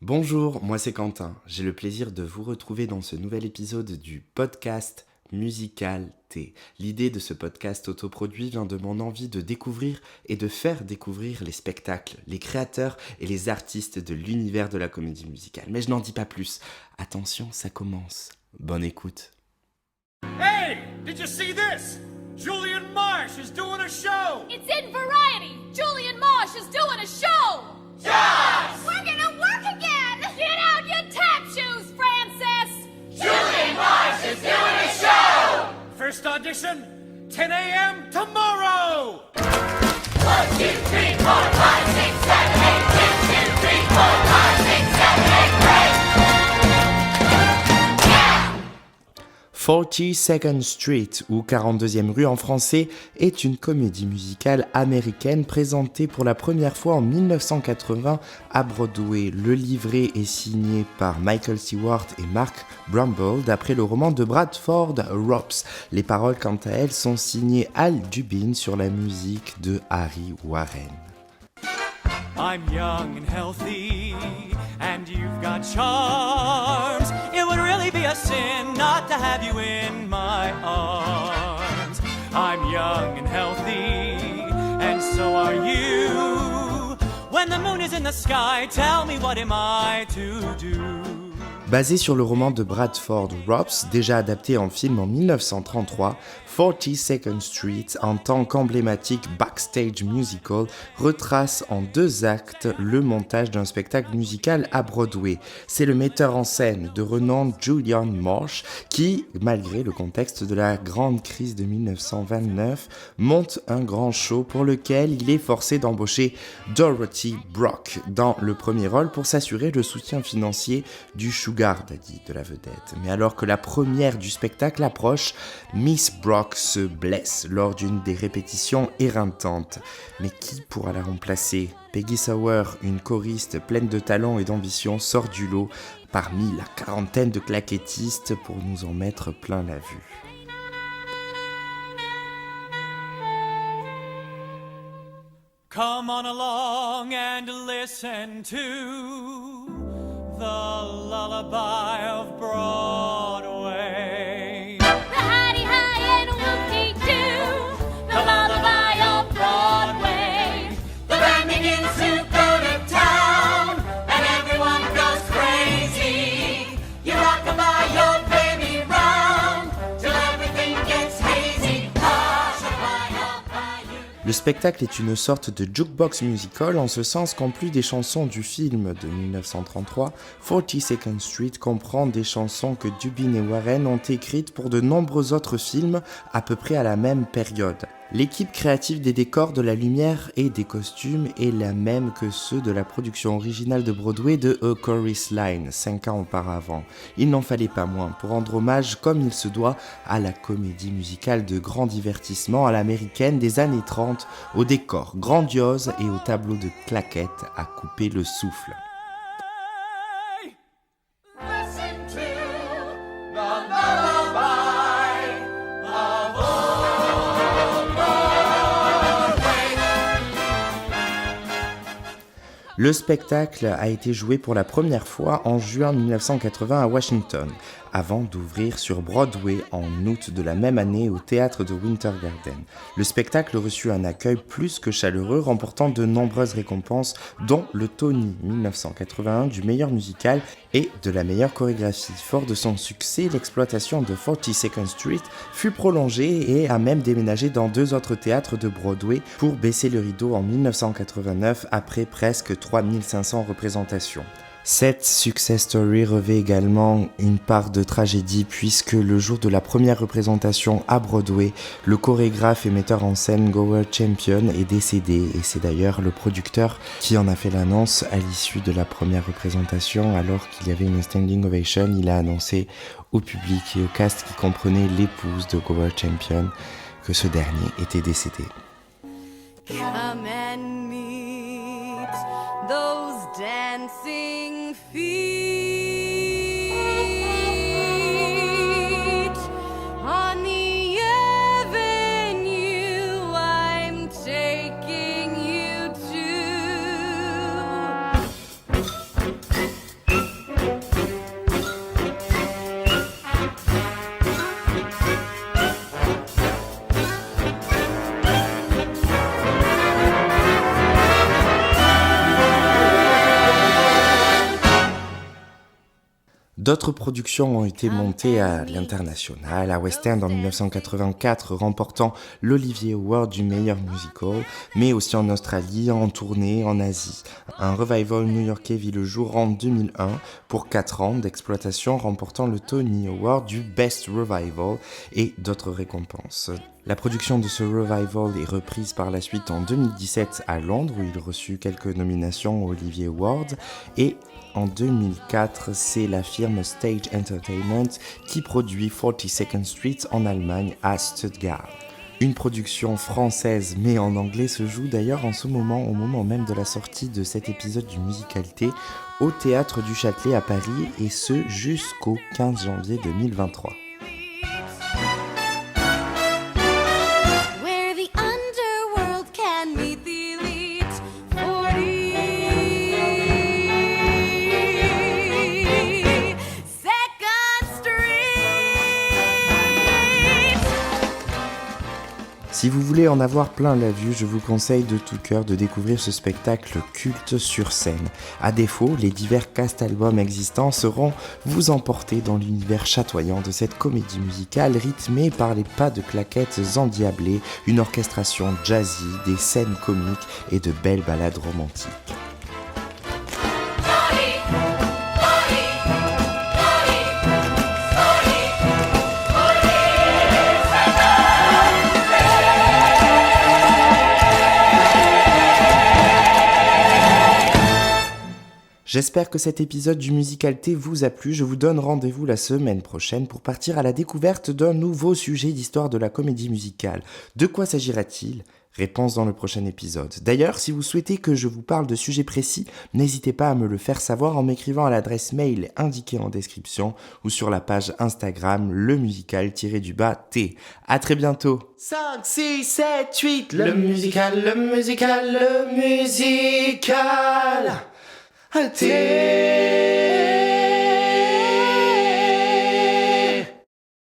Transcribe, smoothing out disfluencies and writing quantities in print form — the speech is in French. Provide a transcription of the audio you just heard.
Bonjour, moi c'est Quentin. J'ai le plaisir de vous retrouver dans ce nouvel épisode du podcast Musical T. L'idée de ce podcast autoproduit vient de mon envie de découvrir et de faire découvrir les spectacles, les créateurs et les artistes de l'univers de la comédie musicale. Mais je n'en dis pas plus. Attention, ça commence. Bonne écoute. Hey, did you see this? Julian Marsh is doing a show! It's in Variety! Julian Marsh is doing a show! Yes! We're gonna work again! Get out your tap shoes, Francis! Julian Marsh is doing a show! First audition, 10 a.m. tomorrow! 1, 2, 3, 4, 5, 6, 7, 8, 2, 2, 3, 4, 5, 6, 7, 8, break! 42nd Street, ou 42e rue en français, est une comédie musicale américaine présentée pour la première fois en 1980 à Broadway. Le livret est signé par Michael Stewart et Mark Brumble d'après le roman de Bradford Ropes. Les paroles, quant à elles, sont signées Al Dubin sur la musique de Harry Warren. I'm young and healthy, and you've got charms. It would really be a sin not to have you in my arms. I'm young and healthy, and so are you. When the moon is in the sky, tell me what am I to do? Basé sur le roman de Bradford Ropes, déjà adapté en film en 1933, 42nd Street, en tant qu'emblématique backstage musical, retrace en 2 actes le montage d'un spectacle musical à Broadway. C'est le metteur en scène de renom Julian Marsh qui, malgré le contexte de la grande crise de 1929, monte un grand show pour lequel il est forcé d'embaucher Dorothy Brock dans le premier rôle pour s'assurer le soutien financier du sugar daddy de la vedette. Mais alors que la première du spectacle approche, Miss Brock se blesse lors d'une des répétitions éreintantes. Mais qui pourra la remplacer ? Peggy Sauer, une choriste pleine de talent et d'ambition, sort du lot parmi la quarantaine de claquettistes pour nous en mettre plein la vue. Come on along and listen to the lullaby of Broadway. The hidey-hi and whoop-dee-doo, the lullaby of Broadway. The band begins to go to town, and everyone goes crazy. You rock-a-bye your baby round, till everything gets hazy. Hush-a-bye, you. Le spectacle est une sorte de jukebox musical en ce sens qu'en plus des chansons du film de 1933, 42nd Street comprend des chansons que Dubin et Warren ont écrites pour de nombreux autres films à peu près à la même période. L'équipe créative des décors, de la lumière et des costumes est la même que ceux de la production originale de Broadway de A Chorus Line, 5 ans auparavant. Il n'en fallait pas moins pour rendre hommage comme il se doit à la comédie musicale de grand divertissement à l'américaine des années 30, aux décors grandioses et aux tableaux de claquettes à couper le souffle. Listen to the lullaby of old Broadway. Le spectacle a été joué pour la première fois en juin 1980 à Washington, avant d'ouvrir sur Broadway en août de la même année au théâtre de Winter Garden. Le spectacle reçut un accueil plus que chaleureux, remportant de nombreuses récompenses, dont le Tony 1981 du meilleur musical et de la meilleure chorégraphie. Fort de son succès, l'exploitation de 42nd Street fut prolongée et a même déménagé dans 2 autres théâtres de Broadway pour baisser le rideau en 1989 après presque 3500 représentations. Cette success story revêt également une part de tragédie puisque le jour de la première représentation à Broadway, le chorégraphe et metteur en scène Gower Champion est décédé et c'est d'ailleurs le producteur qui en a fait l'annonce à l'issue de la première représentation. Alors qu'il y avait une standing ovation, il a annoncé au public et au cast qui comprenait l'épouse de Gower Champion que ce dernier était décédé. Come and meet those dancing feet on the avenue I'm taking you to. D'autres productions ont été montées à l'international, à West End en 1984, remportant l'Olivier Award du meilleur musical, mais aussi en Australie, en tournée, en Asie. Un revival new-yorkais vit le jour en 2001 pour 4 ans d'exploitation, remportant le Tony Award du Best Revival et d'autres récompenses. La production de ce revival est reprise par la suite en 2017 à Londres, où il reçut quelques nominations aux Olivier Awards, et en 2004, c'est la firme Stage Entertainment qui produit 42nd Street en Allemagne à Stuttgart. Une production française mais en anglais se joue d'ailleurs en ce moment, au moment même de la sortie de cet épisode du Musicalité, au Théâtre du Châtelet à Paris, et ce jusqu'au 15 janvier 2023. Where the underworld can meet the elite. 42nd Street. Si vous voulez en avoir plein la vue, je vous conseille de tout cœur de découvrir ce spectacle culte sur scène. À défaut, les divers cast-albums existants sauront vous emporter dans l'univers chatoyant de cette comédie musicale rythmée par les pas de claquettes endiablés, une orchestration jazzy, des scènes comiques et de belles ballades romantiques. J'espère que cet épisode du Musicalité vous a plu. Je vous donne rendez-vous la semaine prochaine pour partir à la découverte d'un nouveau sujet d'histoire de la comédie musicale. De quoi s'agira-t-il ? Réponse dans le prochain épisode. D'ailleurs, si vous souhaitez que je vous parle de sujets précis, n'hésitez pas à me le faire savoir en m'écrivant à l'adresse mail indiquée en description ou sur la page Instagram lemusical-t. À très bientôt. 5, 6, 7, 8, le musical. T